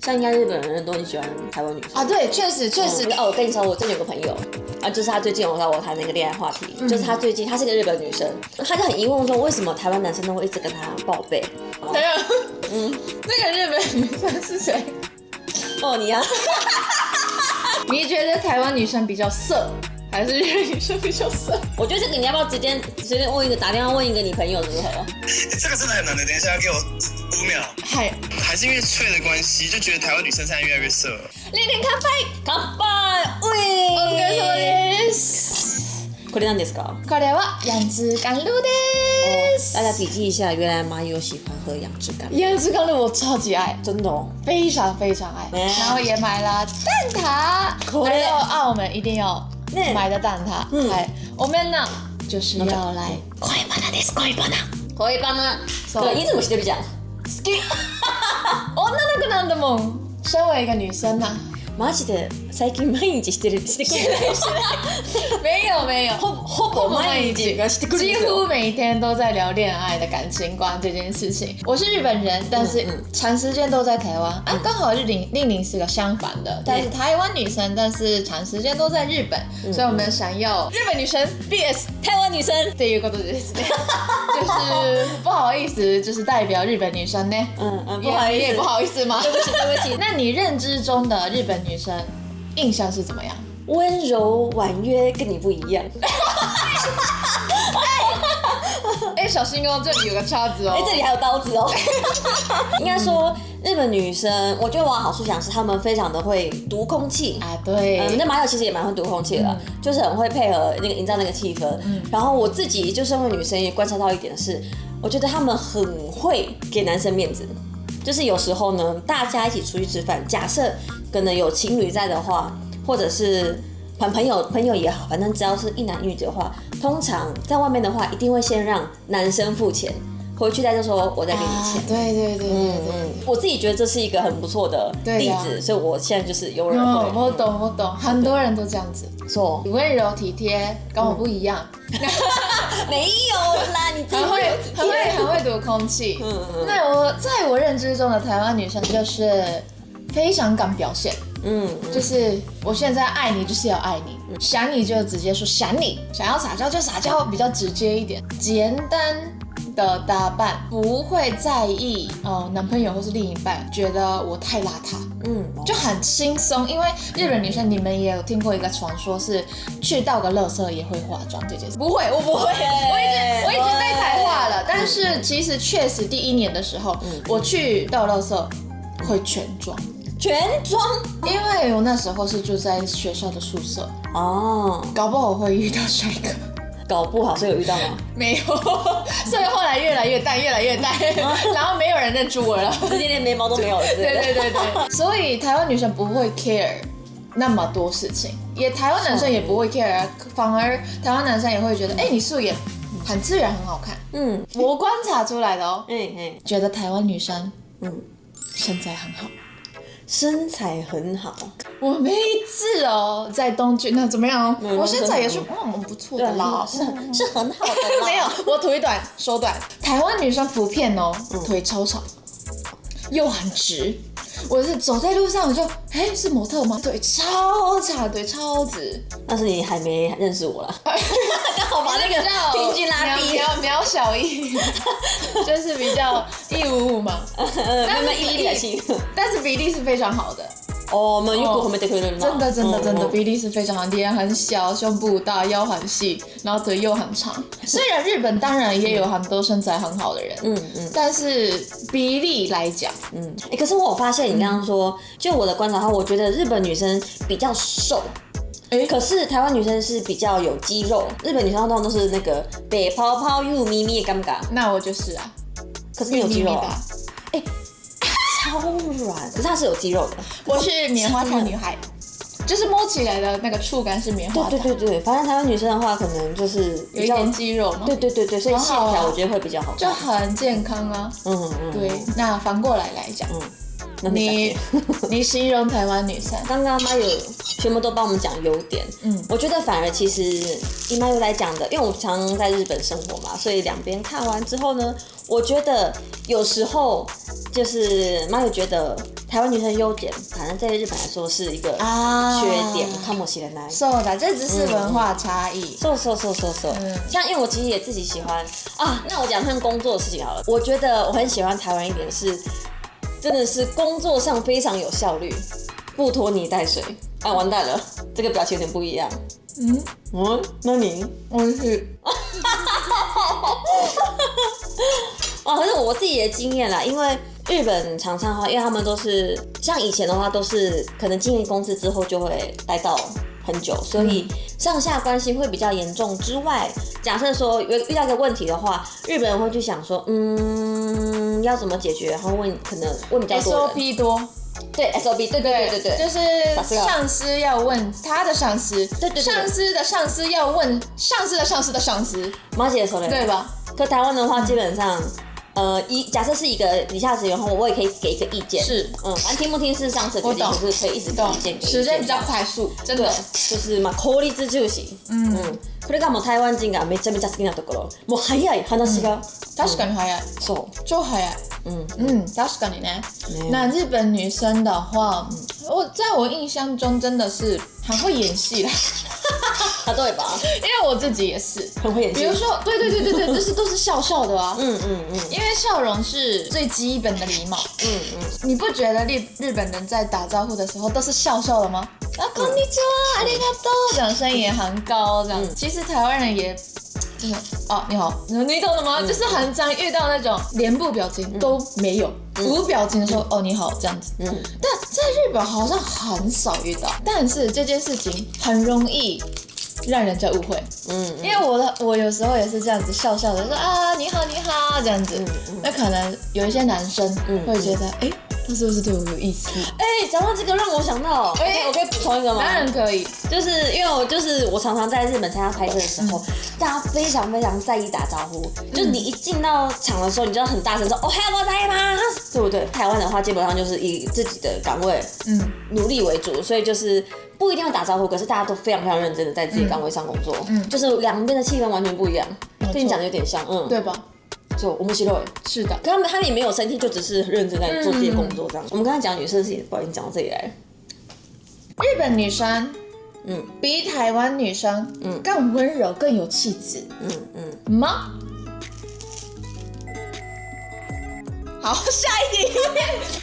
像應該日本人都很喜歡台灣女生啊，对，確實。我跟你說，我真的有個朋友啊，就是他最近我談那個戀愛話題，就是他最近她是一個日本女生，他就很疑問說，為什麼台灣男生都會一直跟他報備？沒有，那個日本女生是誰？哦，你啊？你覺得台灣女生比較色？還是日本女生比較色？我覺得這個你要不要直接問一個，打電話問一個你朋友如何？這個真的很難的，等一下給我5秒。還是因為脆的關係，就覺得台灣女生現在越來越色了。零零乾杯！乾杯！喂！お疲れ様です。これ何ですか？これは楊枝甘露です。大家筆記一下，原來麻友喜歡喝楊枝甘露。楊枝甘露我超級愛，真的哦，非常非常愛。然後也買了蛋撻，來到澳門一定要買的蛋撻。はい、我們呢就是要來恋バナです。恋バナ。恋バナ。そう。いつもしてるじゃん。好き。女の子なんだもん。身為一個女生啊。マジで最近毎日してくれない沒有ほぼ毎日がしてくるんですよ。幾乎每天都在聊戀愛的感情觀這件事情。我是日本人，但是長時間都在台灣。啊，剛好令玲是個相反的，但是台灣女生，但是長時間都在日本，所以我們想要日本女生 vs 台灣女生ということですね。就是不好意思，就是代表日本女生呢。不好意思，也不好意思嗎？對不起。那你認知中的日本女生印象是怎麼樣？溫柔婉約，跟你不一樣。小心哦，這裡有個叉子哦。這裡還有刀子哦。應該說，日本女生，我覺得往好處講是她們非常的會讀空氣啊。對。那麻友其實也蠻會讀空氣的，就是很會配合那個營造那個氣氛。然後我自己就身為女生也觀察到一點是，我覺得她們很會給男生面子。就是有時候呢，大家一起出去吃飯，假設可能有情侶在的話，或者是朋友也好，反正只要是一男一女的話，通常在外面的話，一定會先讓男生付錢，回去再就說我再給你錢。對。我自己覺得這是一個很不錯的例子，所以我現在就是有人會。我懂，很多人都這樣子。說溫柔體貼，跟我不一樣。沒有啦，你很會讀空氣。那在我認知中的台灣女生就是非常敢表現。就是我現在愛你就是要愛你，想你就直接說想你，想要撒嬌就撒嬌，比較直接一點，簡單的打扮，不會在意男朋友或是另一半覺得我太邋遢，就很輕鬆。因為日本女生，你們也有聽過一個傳說，是去倒個垃圾也會化妝這件事。不會，我不會，我已經被台化了。但是其實確實第一年的時候，我去倒垃圾會全妝。因為我那時候是住在學校的宿舍哦，搞不好我會遇到帥哥，搞不好是有遇到嗎？沒有，所以後來越來越淡，然後沒有人認出我了，直接連眉毛都沒有了。對，所以台灣女生不會 care 那麼多事情，台灣男生也不會 care，反而台灣男生也會覺得，你素顏很自然，很好看。我觀察出來的哦，覺得台灣女生身材很好。身材很好，我每一次在東京那怎麼樣我身材也是不錯的啦，是很好的啦。沒有，我腿短手短，台灣女生普遍腿超長，又很直。我是走在路上我就，是模特嗎？腿超長，腿超直。但是你還沒認識我啦，剛好把那個平均拉低，渺小一，就是比較155嘛。但是比例是非常好的。哦，よく褒めてくれるな。真的比例是非常好，臉很小，胸部大，腰很細，然後腿又很長。雖然日本當然也有很多身材很好的人，但是比例來講，可是我有發現你剛剛說，就我的觀察的話，我覺得日本女生比較瘦。可是台灣女生是比較有肌肉，日本女生通常都是那個白泡泡又咪咪尷尬。那我就是啊，可是你有肌肉啊，超軟，可是它是有肌肉的。我是棉花糖女孩，就是摸起來的那個觸感是棉花糖。對，反正台灣女生的話，可能就是有一點肌肉嘛。對，所以線條我覺得會比較好看，就很健康啊。對，那反過來講，你形容台灣女生，剛剛媽有全部都幫我們講優點。我覺得反而其實姨媽又來講的，因為我常常在日本生活嘛，所以兩邊看完之後呢，我覺得有時候就是媽有覺得台灣女生優點，反正在日本來說是一個缺點，かもしれない。そうだ，這只是文化差異。そう。像因為我其實也自己喜歡啊，那我講看工作的事情好了。我覺得我很喜歡台灣一點是，真的是工作上非常有效率，不拖泥帶水。啊，完蛋了，這個表情有點不一樣。那你？我是。可是我自己的經驗啦，因為日本常常的話，因為他們都是像以前的話，都是可能進公司之後就會待到很久，所以上下關係會比較嚴重之外，假設說遇到一個問題的話，日本人會去想說，要怎麼解決，然後可能問比較多人。SOP 多。對 SOP， 對，就是上司要問他的上司，對，上司的上司要問上司的上司的上司，马姐說的对吧？可台灣的話，基本上。假設是一個底下職員後，我也可以給一個意見。是，反正聽不聽是上司決定，可是可以一直給意見。時間比較快速，真的就是効率重視。これがもう台湾人がめちゃめちゃ好きなところ。もう早い話が。確かに早い。そう。超早い。確かにね。那日本女生的話，在我印象中真的是很會演戲啦。對吧？因為我自己也是很會演戲。比如說，對，就是都是笑笑的啊。因為笑容是最基本的禮貌。你不覺得日本人在打招呼的時候都是笑笑的嗎？こんにちは，ありがとう，這樣聲音也很高，這樣。其實台灣人也真的你好，你懂的嗎？就是很常遇到那種臉部表情都沒有，無表情的時候你好這樣子。但在日本好像很少遇到，但是這件事情很容易讓人家誤會。因為我有時候也是這樣子笑笑的說你好這樣子，那可能有一些男生會覺得他是不是對我有意思？講到這個讓我想到，我可以補充一個嗎？當然可以，就是因為我常常在日本參加拍攝的時候，大家非常非常在意打招呼，就是你一進到場的時候，你就要很大聲說おはようございます，對不對？台灣的話基本上就是以自己的崗位努力為主，所以就是不一定要打招呼，可是大家都非常非常認真的在自己崗位上工作，就是兩邊的氣氛完全不一樣，跟你講的有點像，對吧？就面白い，是的，可他們也沒有生氣，就只是認真在做自己的工作這樣。我們剛才講女生的事情，不好意思講到這裡來。日本女生，比台灣女生更溫柔、更有氣質，嗎？好，下一題。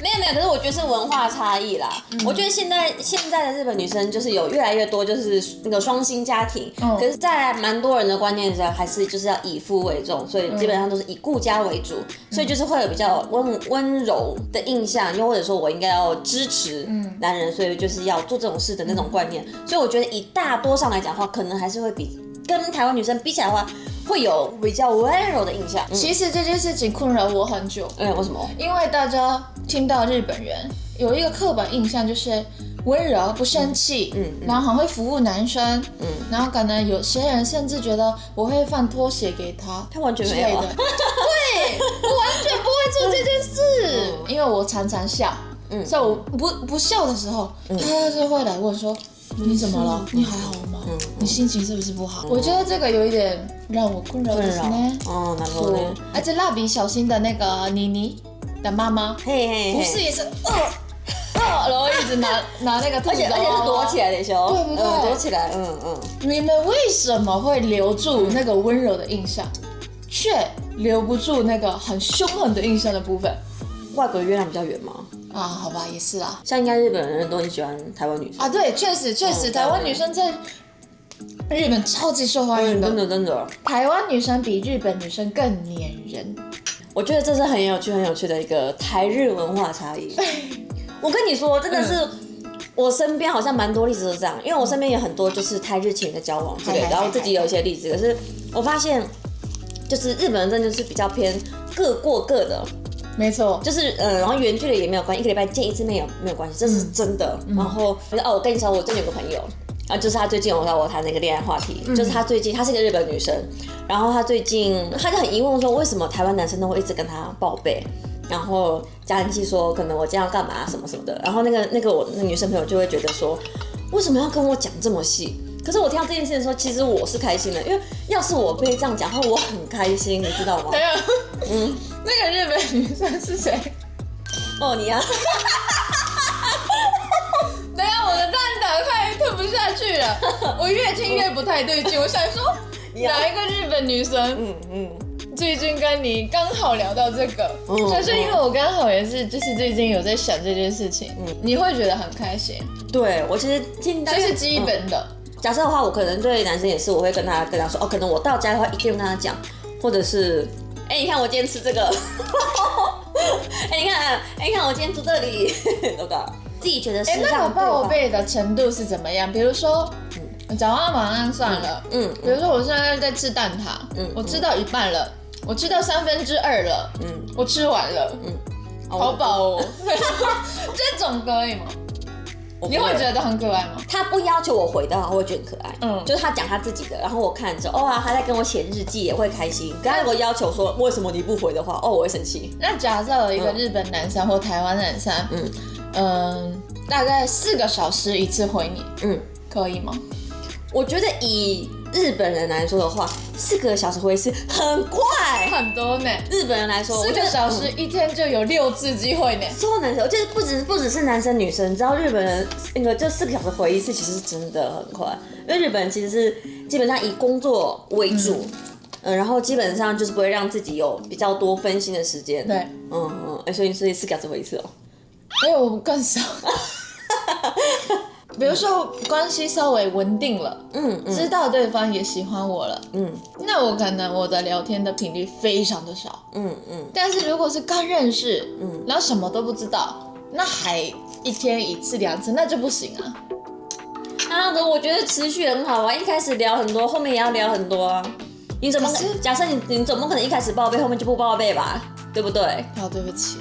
沒有，可是我覺得是文化差異啦。我覺得現在的日本女生就是有越來越多就是那個雙薪家庭，可是在蠻多人的觀念上還是就是要以夫為重，所以基本上都是以顧家為主，所以就是會有比較溫柔的印象，又或者說我應該要支持男人，所以就是要做這種事的那種觀念。所以我覺得以大多上來講的話，可能還是會比跟台灣女生比起來的話，會有比較溫柔的印象。其實這件事情困擾我很久。為什麼？因為大家聽到日本人有一個刻板印象，就是溫柔不生氣，然後很會服務男生，然後可能有些人甚至覺得我會放拖鞋給他，他完全沒有。對，我完全不會做這件事，因為我常常笑，所以我不笑的時候，他就會來問說。你怎麼了？你還好嗎？你心情是不是不好？我覺得這個有一點讓我困擾ですね。なるほどね。而且蠟筆小新的那個妮妮的媽媽，不是也是然後一直拿那個兔子，而且是躲起來的時候，對不對？躲起來，你們為什麼會留住那個溫柔的印象，卻留不住那個很兇狠的印象的部分？外國月亮比較圓嗎？好吧，也是啦。像應該日本人都很喜歡台灣女生對，確實，台灣女生在日本超級受歡迎的，真的。台灣女生比日本女生更黏人，我覺得這是很有趣的一個台日文化差異。我跟你說，真的是我身邊好像蠻多例子都這樣，因為我身邊有很多就是台日情的交往之類的，然後自己有一些例子，可是我發現就是日本人真的是比較偏各過各的。沒錯，就是然後遠距離也沒有關係，一個禮拜見一次面沒有關係，這是真的。然後我跟你說，我真的有個朋友，就是他最近我談那個戀愛話題，就是他最近她是一個日本女生，然後他最近他就很疑問說，為什麼台灣男生都會一直跟他報備，然後加人氣說可能我這樣幹嘛什麼什麼的，然後那個我那女生朋友就會覺得說，為什麼要跟我講這麼細？可是我聽到這件事的時候，其實我是開心的，因為要是我被這樣講話，我很開心，你知道嗎？没有，那個日本女生是誰？哦，你啊。等一下，我的蛋打快吞不下去了，我越聽越不太對勁。我想說，哪一個日本女生？最近跟你剛好聊到這個，就是因為我剛好也是，就是最近有在想這件事情，你會覺得很開心。對，我其實聽到這是基本的。假設的話，我可能對男生也是，我會跟他說，哦，可能我到家的話一定跟他講，或者是，你看我今天吃這個，你看我今天住這裡，都搞自己覺得是那個報備的程度是怎麼樣？比如說，早安晚安算了，比如說我現在在吃蛋撻，我吃到一半了，我吃到2/3了，我吃完了，好飽哦，這種可以嗎？你會覺得很可愛嗎？他不要求我回的話，我会覺得很可愛。就是他講他自己的，然後我看着，他在跟我寫日記，也會開心。可他如果要求說為什麼你不回的話，我會生氣。那假設有一個日本男生或台灣男生，大概4個小時一次回你，可以嗎？我覺得以日本人來說的話，4個小時回一次很快，很多呢。日本人來說，4個小時一天就有6次機會呢。超難受，就是不只是男生女生，你知道日本人那個就4個小時回一次，其實是真的很快。因為日本人其實是基本上以工作為主，然後基本上就是不會讓自己有比較多分心的時間。对，所以4個小時回一次哦。我更少。比如說關係稍微穩定了，知道對方也喜歡我了，那我可能我的聊天的頻率非常的少，但是如果是剛認識，然後什麼都不知道，那還一天1次2次，那就不行啊。那樣我覺得持續很好啊，一開始聊很多，後面也要聊很多啊。你怎麼假設你總不可能一開始報備，後面就不報備吧？對不對？對不起。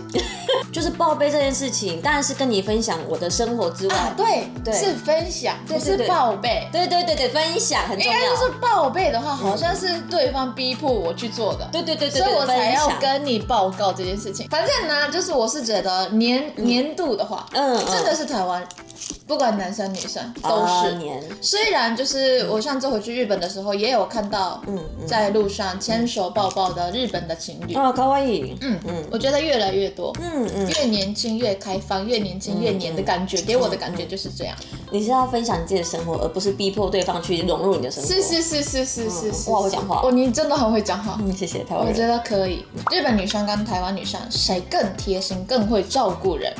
就是報備這件事情，當然是跟你分享我的生活之外，對，是分享，不是報備。對，分享很重要。應該就是報備的話，好像是對方逼迫我去做的，對，所以我才要跟你報告這件事情。反正呢，就是我是覺得年度的話，真的是台灣，不管男生女生都是年。雖然就是我上次回去日本的時候，也有看到，在路上牽手抱抱的日本的情侶啊，可愛い。我覺得越來越多，越年輕越開放，越年輕越黏的感覺，給我的感覺就是這樣。你是要分享你自己的生活，而不是逼迫對方去融入你的生活。是。哇，會講話。你真的很會講話。謝謝台灣人。我覺得可以。日本女生跟台灣女生誰更貼心，更會照顧人？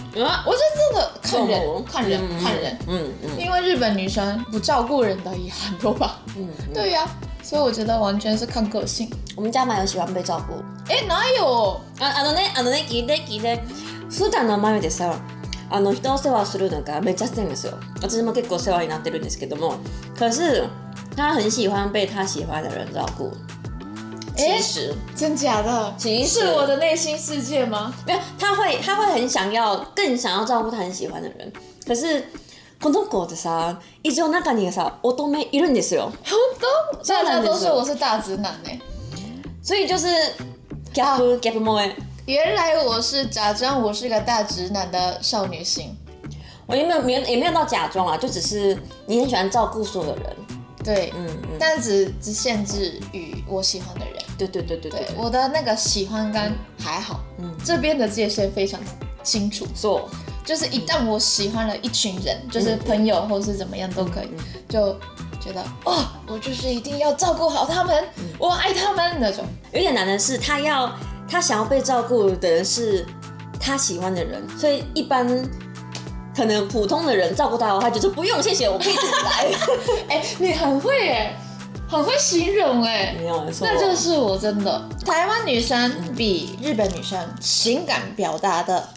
我覺得真的看人。因為日本女生不照顧人的也很多吧。對呀。所以我覺得完全是看個性。我們家蠻有喜歡被照顧。哪有？聞いて。普段の前でさ、人を世話するのがめっちゃ好きなんですよ。私も結構世話になってるんですけども、可是他很喜歡被他喜歡的人照顧。其實，真假的？其實是我的內心世界嗎？沒有，他會更想要照顧他很喜歡的人。可是この子ってさ、一応中にさ乙女いるんですよ。本当？大家都說我是大直男呢。所以就是gap萌哎。原來我是假裝我是個大直男的少女心。我也沒有到假裝啦，就只是你很喜歡照顧所有的人。對，但只限制於我喜歡的人。對，我的那個喜歡感還好，這邊的界限非常清楚。就是一旦我喜歡了一群人，就是朋友或是怎麼樣都可以，就覺得我就是一定要照顧好他們，我愛他們那種。有點難的是，他想要被照顧的人是他喜歡的人，所以一般可能普通的人照顧他的話，就是不用謝謝，我可以自己來。你很會耶，很會形容哎，沒有錯，那就是我真的。台灣女生比日本女生情感表達的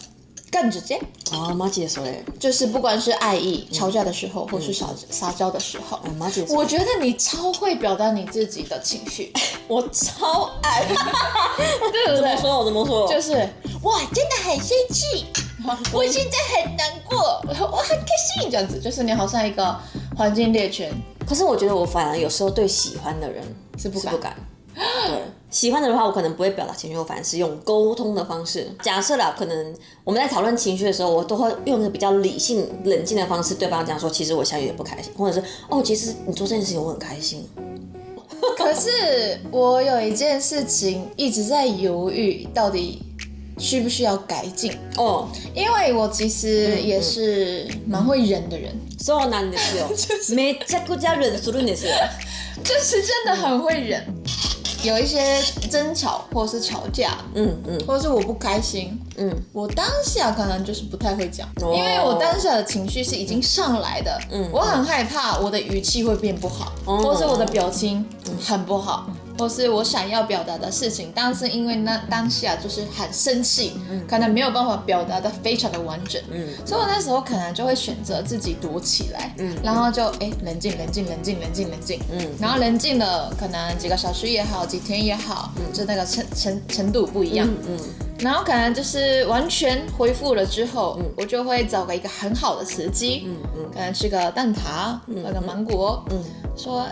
更直接啊，マジでそれ。就是不管是愛意、吵架的時候，或是撒嬌的時候，我覺得你超會表達你自己的情緒，我超愛。對不對？怎麼說？就是哇，真的很生氣，我現在很難過，我很開心，這樣子，就是你好像一個黃金獵犬。可是我覺得我反而有時候對喜歡的人是不敢。對。喜歡的話，我可能不會表達情緒，我反而是用溝通的方式。假設啦，可能我們在討論情緒的時候，我都會用一個比較理性、冷靜的方式，對方講說，其實我現在有點不開心，或者是哦，其實你做這件事情我很開心。可是我有一件事情一直在猶豫，到底需不需要改進哦？因為我其實也是蠻會忍的人。そうなんですよ。めちゃくちゃ忍するんですよ。就是真的很會忍。有一些爭吵或是吵架，或者是我不開心，我當下可能就是不太會講，因為我當下的情緒是已經上來的，我很害怕我的語氣會變不好，或是我的表情很不好，或是我想要表達的事情，但是因為那當下就是很生氣，可能沒有辦法表達的非常的完整，所以我那時候可能就會選擇自己躲起來，然後就冷靜，然後冷靜了可能幾個小時也好，幾天也好，就那個程度不一樣，然後可能就是完全恢復了之後，我就會找個一個很好的時機，可能吃個蛋撻，喝個芒果，說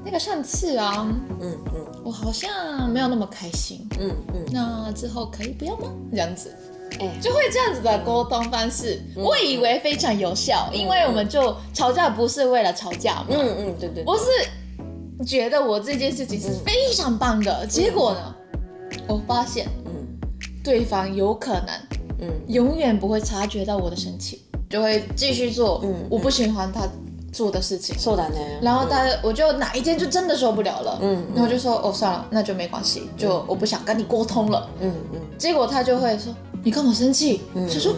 那個上次啊，我好像沒有那麼開心，那之後可以不要嗎？這樣子，就會這樣子的溝通方式，我以為非常有效，因為我們就吵架不是為了吵架嘛，對，我是覺得我這件事情是非常棒的，結果呢，我發現，對方有可能，永遠不會察覺到我的生氣，就會繼續做我不喜歡他做的事情，然後我就哪一天就真的受不了了，然後我就說哦算了，那就沒關係，就我不想跟你溝通了，結果他就會說你幹嘛生氣？就說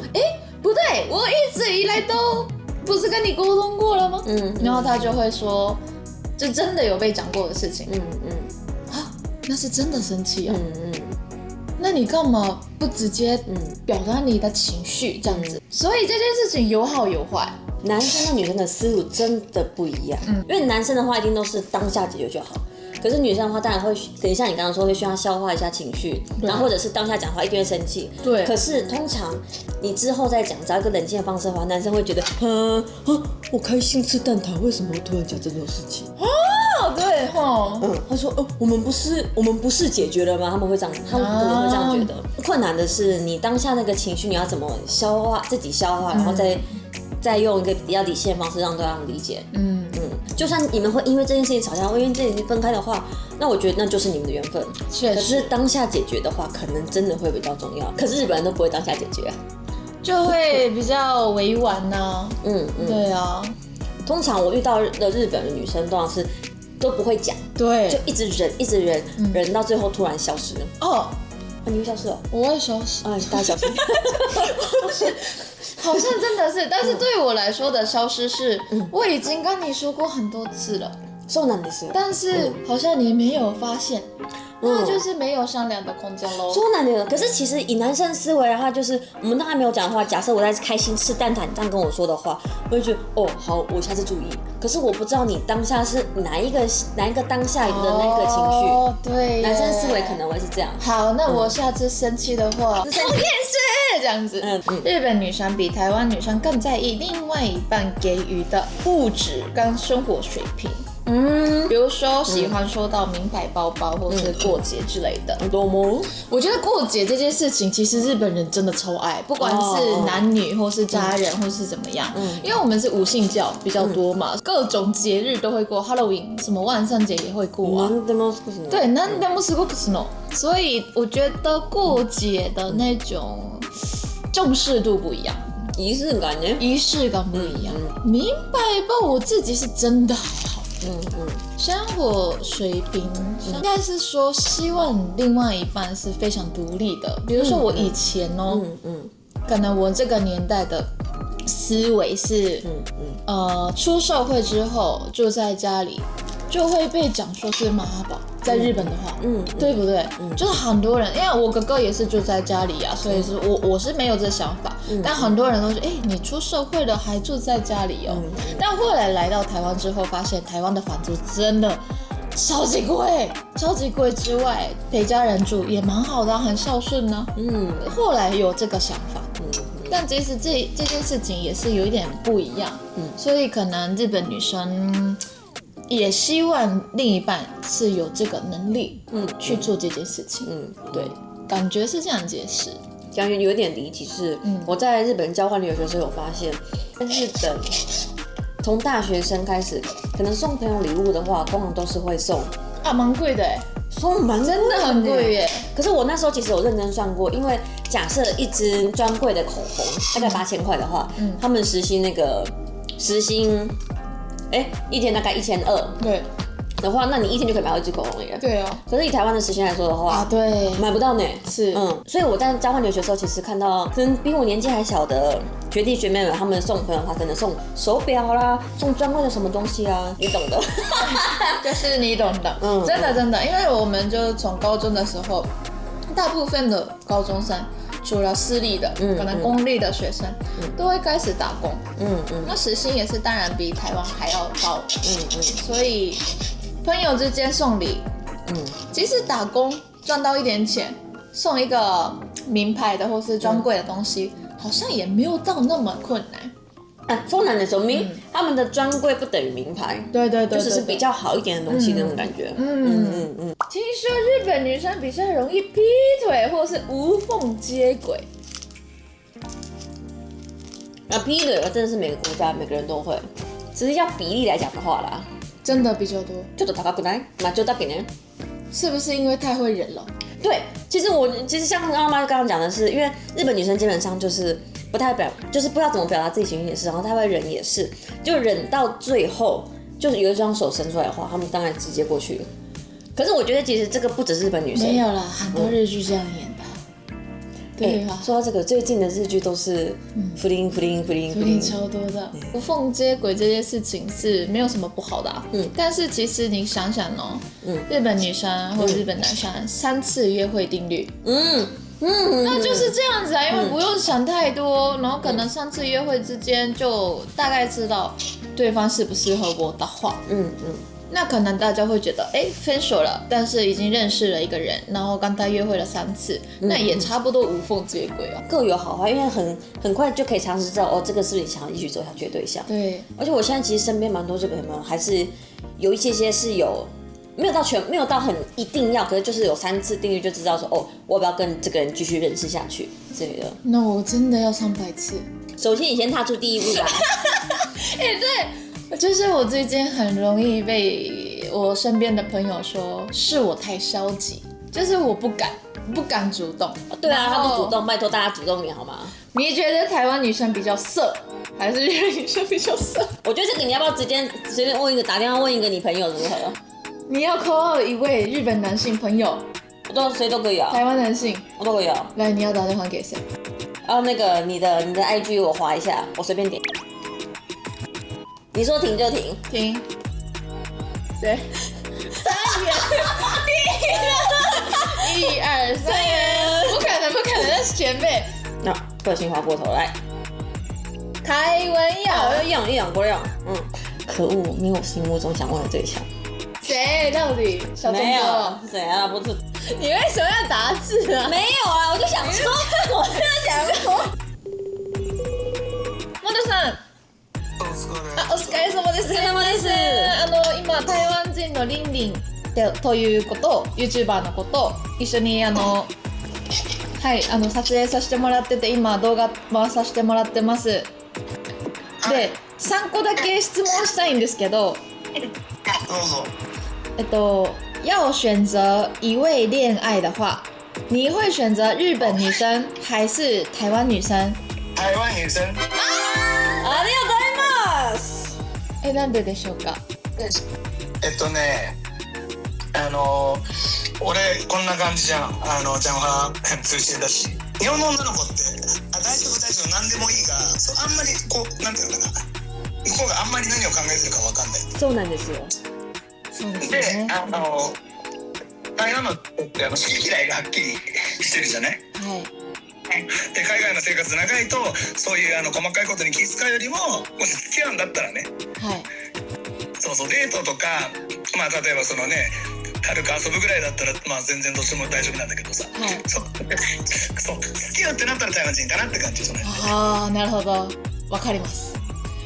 不對，我一直以來都不是跟你溝通過了嗎？然後他就會說，就真的有被講過的事情，那是真的生氣啊，那你幹嘛不直接表達你的情緒這樣子？所以這件事情有好有壞。男生和女生的思路真的不一樣，因為男生的話一定都是當下解決就好，可是女生的話當然會，等一下你剛剛說會需要消化一下情緒，然後或者是當下講話一定會生氣，對。可是通常你之後再講，找一個冷靜的方式的話，男生會覺得，我開心吃蛋撻，為什麼會突然講這種事情？對吼，他說，我們不是解決了嗎？他們會這樣，他們可能會這樣覺得。困難的是你當下那個情緒，你要怎麼消化，自己消化，然後再用一個比較理性的方式讓對方理解。就算你們會因為這件事情吵架，會因為这件事情分開的話，那我覺得那就是你們的緣分。可是當下解決的話，可能真的會比較重要。可是日本人都不會當下解決，就會比較委婉啊。對啊。通常我遇到的日本的女生，通常是都不會講，對，就一直忍，忍到最後突然消失。你會消失哦？我會消失。大家小心。好像真的是，但是對我來說的消失是，我已經跟你說過很多次了，そうなんですよ。但是好像你沒有發現，那就是沒有商量的空間嘍。そうなんですよ。可是其實以男生思維的話，就是我們都還沒有講的話，假設我在開心吃蛋撻，你這樣跟我說的話，我會覺得好，我下次注意。可是我不知道你當下是哪一個當下的那個情緒。對，男生思維可能會是這樣。好，那我下次生氣的話，我也是這樣子。日本女生比台灣女生更在意另外一半給予的物質跟生活水平。比如說喜歡收到名牌包包或是過節之類的。我覺得過節這件事情，其實日本人真的超愛，不管是男女或是家人或是怎麼樣，因為我們是無信教比較多嘛，各種節日都會過 ，Halloween 什麼萬聖節也會過啊。對，何でもすごくすの。所以我覺得過節的那種重視度不一樣。儀式感不一樣。名牌包我自己是真的還好。生活水平應該是說，希望另外一半是非常獨立的。比如說我以前可能我這個年代的思維是，出社會之後住在家裡，就會被講說是媽寶。在日本的話，對不對？就是很多人，因為我哥哥也是住在家裡啊，所以是我是沒有這想法，但很多人都說，你出社會了還住在家裡哦。但後來來到台灣之後，發現台灣的房租真的超級貴之外，陪家人住也蠻好的，很孝順呢。後來有這個想法，但其實這件事情也是有一點不一樣，所以可能日本女生也希望另一半是有這個能力，去做這件事情。對，感覺是這樣解釋。感覺有點離奇是，我在日本交換留學的時候有發現，日本從大學生開始，可能送朋友禮物的話，通常都是會送啊，蠻貴的哎，真的很貴耶。可是我那時候其實有認真算過，因為假設一支專櫃的口紅大概8000塊的話，他們時薪一天大概1200，對。的話，那你一天就可以买到一支口紅了耶。对哦。可是以台灣的时薪來說的話，對，買不到呢。是，所以我在交換留學的時候，其實看到可能比我年紀還小的學弟學妹們，他們送朋友的話，可能送手錶啦，送專櫃的什麼東西啊，你懂的。就是你懂的。真的，因為我們就從高中的時候，大部分的高中生，除了私立的，可能公立的學生，都會開始打工。那時薪也是當然比台灣還要高。所以朋友之間送禮，即使打工賺到一點錢，送一個名牌的或是專櫃的東西，好像也沒有到那麼困難。說難的時候，他們的專櫃不等於名牌，對，就是比較好一點的東西那種感覺。聽說日本女生比較容易劈腿或是無縫接軌。劈腿真的是每個國家每個人都會，只是要比例來講的話啦，真的比較多。ちょっと高くない？まあちょっとだけね。是不是因為太會忍了？對，其實像媽媽剛剛講的是，因為日本女生基本上就是不太就是不知道怎麼表達自己情緒也是，然後太會忍也是，就忍到最後就是有一雙手伸出來的話，他們當然直接過去了。可是我覺得其實這個不只是日本女生，沒有啦，很多日劇這樣演的。對啊，說到這個，最近的日劇都是不靈超多的。無縫接軌這件事情是沒有什麼不好的啊。但是其實你想想哦，日本女生或者日本男生3次約會定律，那就是這樣子啊，因為不用想太多，然後可能3次約會之間就大概知道對方適不適合我的話，那可能大家會覺得，分手了，但是已經認識了一個人，然後跟他約會了3次，那也差不多無縫接軌啊，各有好壞，因為很快就可以嘗試知道，這個是不是你想要繼續走下去的對象。對，而且我現在其實身邊蠻多日本朋友，還是有一些是有沒有到很一定要，可是就是有3次定律就知道說，我要不要跟這個人繼續認識下去之類的。那我真的要300次。首先你先踏出第一步吧。對。就是我最近很容易被我身邊的朋友說是我太消極，就是我不敢主動。對啊，他不主動，拜託大家主動點好嗎？你覺得台灣女生比較色，還是日本女生比較色？我覺得這個你要不要直接隨便問一個，打電話問一個你朋友如何？你要 call 一位日本男性朋友，誰都可以啊。台灣男性我都可以啊。來，你要打電話給誰？那個你的 IG 我滑一下，我隨便點。你說停就停，停。對，3元，停了。1、2、3元，不可能，那是前輩。那不小心滑過頭，來。台灣要一樣不一樣。可惡，沒有我心目中想問的對象。誰？到底？小東哥？沒有，誰啊？不是。你為什麼要打字啊？沒有啊，我就想說，モドさん。お疲れ様です。今台灣人のリンリンということYouTuber のこと一緒に撮影させてもらってて今動画回させてもらってます。で3個だけ質問したいんですけど。どうぞ。要選擇一位戀愛的話，你會選擇日本女生還是台灣女生？台灣女生。ありがとうございます。なんででしょうか？俺こんな感じじゃん。ジャンハ通信だし。日本の女の子って大丈夫何でもいいが、あんまりなんていうのかな。向こうがあんまり何を考えてるかわかんない。そうなんですよ。そうですね。台湾のって好き嫌いがはっきりしてるじゃない？はい。で海外の生活長いとそういう細かいことに気遣うよりも、もし付き合うんだったらね、はい、そうデートとか、例えば軽く遊ぶぐらいだったら、全然どっちも大丈夫なんだけどさ、はい、そう付き合うってなったら台湾人かなって感じじゃない？ああ、なるほど、わかります。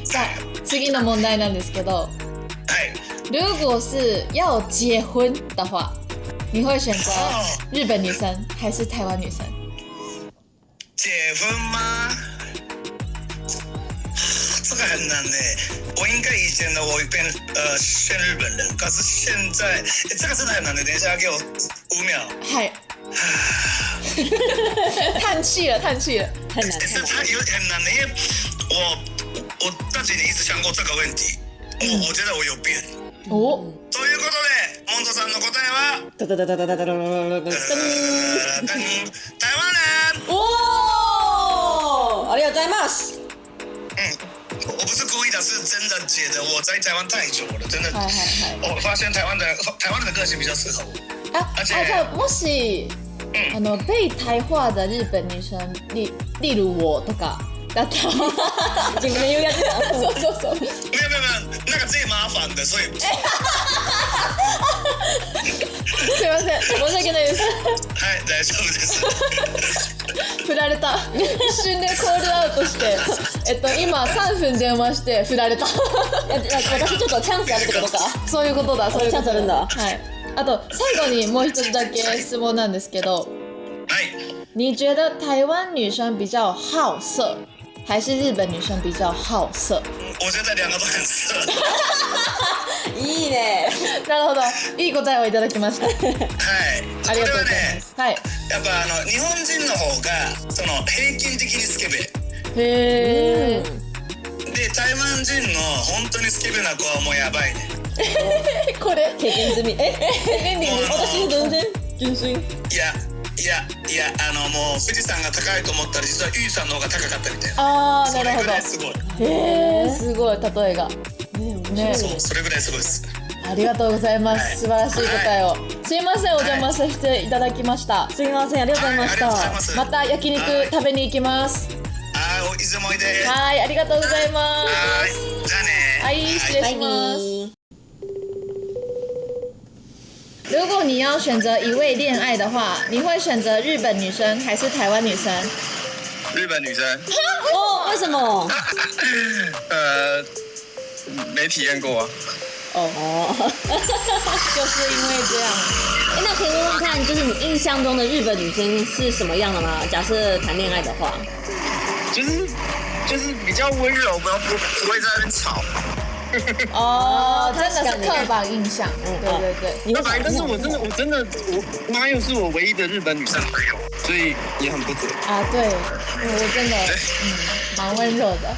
さあ次の問題なんですけど、はい、如果是要結婚的話，你會選擇日本女生還是台灣女生？結婚嗎？這個很難呢。我應該以前的我選日本人，可是現在，這個真的很難的。等一下給我5秒。嗨，嘆氣了，嘆氣了，太難。是它有點很難的，因為我這幾年一直想過這個問題。我覺得我有變。哦。ということで、モントさんの答えは台灣人。哦，ありがとうございます。我不是故意的，是真的覺得我在台灣太久了，真的，我發現台灣人的個性比較適合我。而且もし被台化的日本女生，例如我とかだったら，你們有要這樣？そう。沒有，那個最麻煩的，所以。すいません、申し訳ないです。はい、大丈夫です。振られた。一瞬でコールアウトして、今3分電話して振られた。私ちょっとチャンスあるってことか。そういうことだ、そういうことだ。チャンスあるんだ。はい。あと最後にもう一つだけ質問なんですけど、はい。你覺得台灣女生比較好色，還是日本女生比較好色？我覺得兩個都很色。いいね。なるほど、いい答えをいただきました。はい、ありがとうございます。はい。やっぱ日本人の方が平均的にスケベ。へー。で台湾人の本当にスケベな子はもうやばいね。これ経験済み。私全然純粋。いやもう富士山が高いと思ったら実はユイさんの方が高かったみたいな。ああ、なるほど。それぐらいすごい。すごい例えが。ね、そうそれぐらいすごいです。ありがとうございます。素晴らしい答えを。すいません、お邪魔させていただきました。すいません、ありがとうございました。また焼肉食べに行きます。いつもおいで。はい、ありがとうございます。じゃあね。はい、失禮します。如果你要選擇一位戀愛的話，你會選擇日本女生還是台灣女生？日本女生。哦，為什麼？沒體驗過啊。就是因為這樣。那可以問問看，就是你印象中的日本女生是什麼樣的嗎？假設談戀愛的話，就是比較溫柔，不會在那邊吵。哦，真的是刻板印象。對。但是我真的，媽又是我唯一的日本女生朋友，所以也很不準。啊，對，我真的，蠻溫柔的。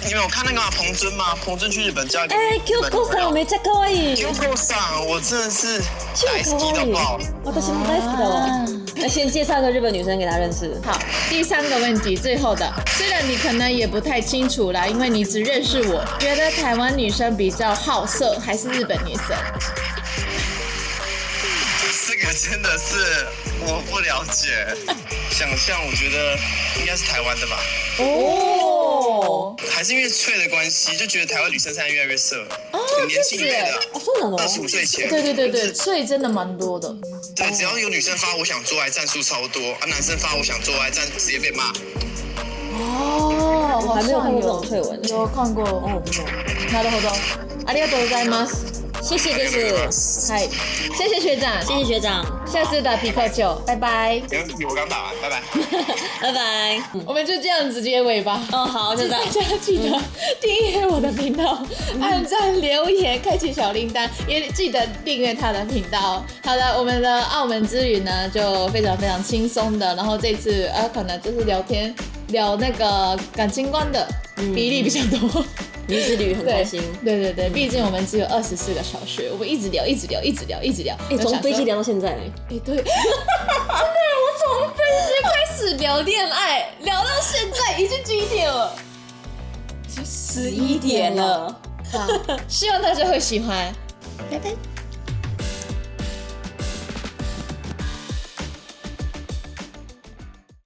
因為我看那個彭尊嘛，彭尊去日本交一個京子さんめっちゃ可愛い。京子さん，我真的是大好き到爆。私も大好きだわ。那先介紹一個日本女生給他認識。好，第三個問題，最後的，雖然你可能也不太清楚啦，因為你只認識我，覺得台灣女生比較好色，還是日本女生？這個真的是我不了解，想象我覺得應該是台灣的吧。哦，還是因為脆的關係，就覺得台灣女生現在越來越色了。哦，年輕一輩的，25歲前。對，脆真的蠻多的。對，只要有女生發我想做愛戰術超多，男生發我想做愛直接被罵。哦，我還沒有看過這種脆文。有看過。哦，真的。なるほど。ありがとうございます。謝謝です。はい。謝謝學長。謝謝學長。下次的皮克球，拜拜。我剛打完，拜拜。拜拜。我們就這樣子結尾吧。哦，好，就這樣。大家記得訂閱我的頻道，按讚、留言、開啟小鈴鐺，也記得訂閱他的頻道。好的，我們的澳門之旅呢，就非常非常輕鬆的。然後這次可能就是聊那個感情觀的比例比較多。女子旅很開心。對，畢竟我們只有24個小時，我們一直聊。從飛機聊到現在。對，真的，我從飛機開始聊戀愛，聊到現在已經幾點了？11點了。好，希望大家會喜歡，拜拜。